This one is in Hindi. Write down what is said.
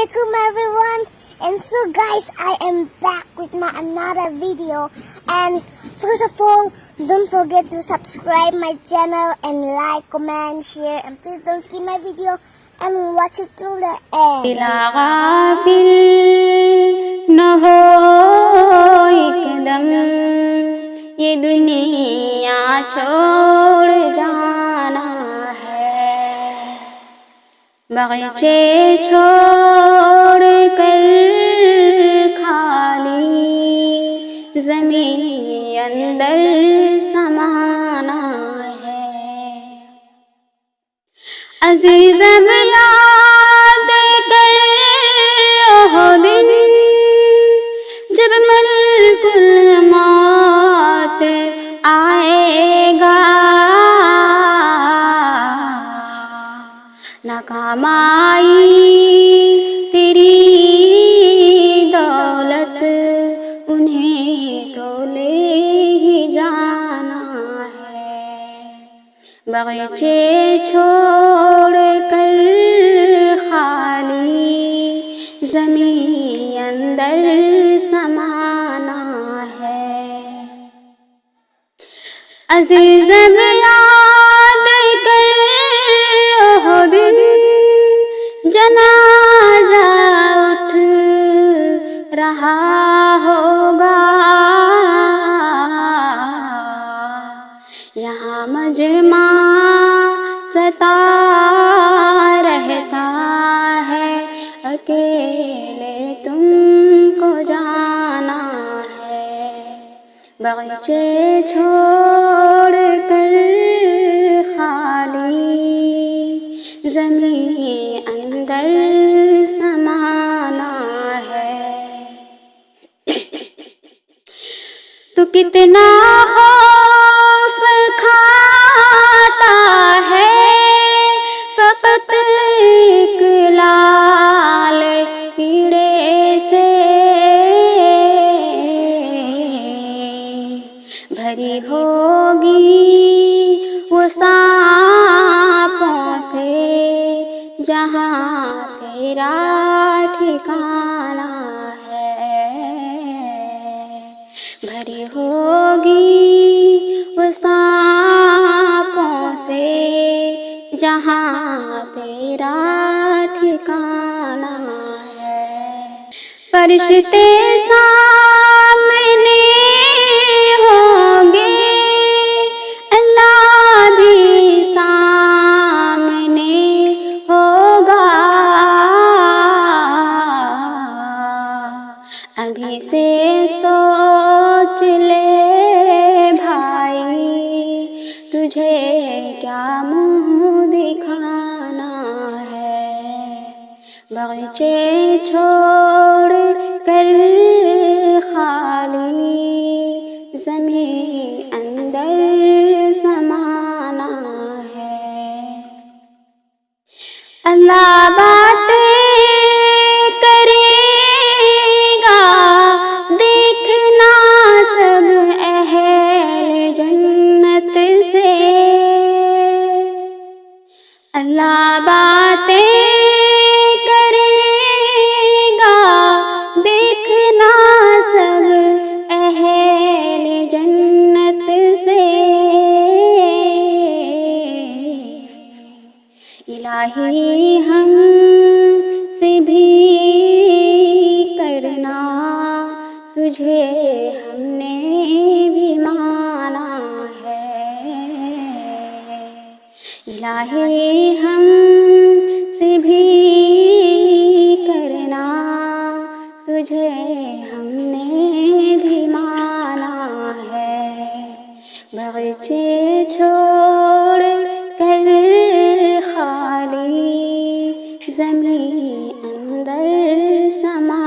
Assalamualaikum everyone, and so guys, I am back with my another video. And first of all, don't forget to subscribe my channel and like, comment, share, and please don't skip my video and watch it till the end. गाफिल न हो एकदम ये दुनिया छोड़ जाना है, बगीचे छोड़ कर खाली ज़मीन अंदर समाना है। अज़ीज़म याद कर वो दिन जब मलकुल मौत आएगा, नाकाम आई तेरी दौलत, उन्हें तो ले ही जाना है। बगीचे छोड़ कर खाली ज़मीन अंदर समाना है। अज़ीज़म याद कर वो दिन जनाज़ा उठ रहा होगा, यहाँ मजमा सता रहता है, अकेले तुमको जाना है। बगीचे छोड़ कर खाली ज़मीन अंदर समाना है। तो कितना खौफ खाता है फ़क़त एक लाल कीड़े से, भरी होगी वो सांपों से जहाँ तेरा ठिकाना है। भरी होगी वो सांपों से जहाँ तेरा ठिकाना है। फरिश्ते सामने होंगे, अल्लाह भी सामने होगा, अभी से सोच ले भाई, तुझे क्या मुँह दिखाना है। बगीचे छोड़ कर खाली ज़मीन अंदर समाना है। अल्लाह बातें करेगा, देखना सब अहल जन्नत से। अल्लाह बातें करेगा, देखना सब अहल जन्नत से। इलाही हम से भी करना, तुझे हमने भी माना है। इलाही हम से भी करना, तुझे हमने भी माना है। बगीचे छोड़ कर खाली ज़मीन अंदर समा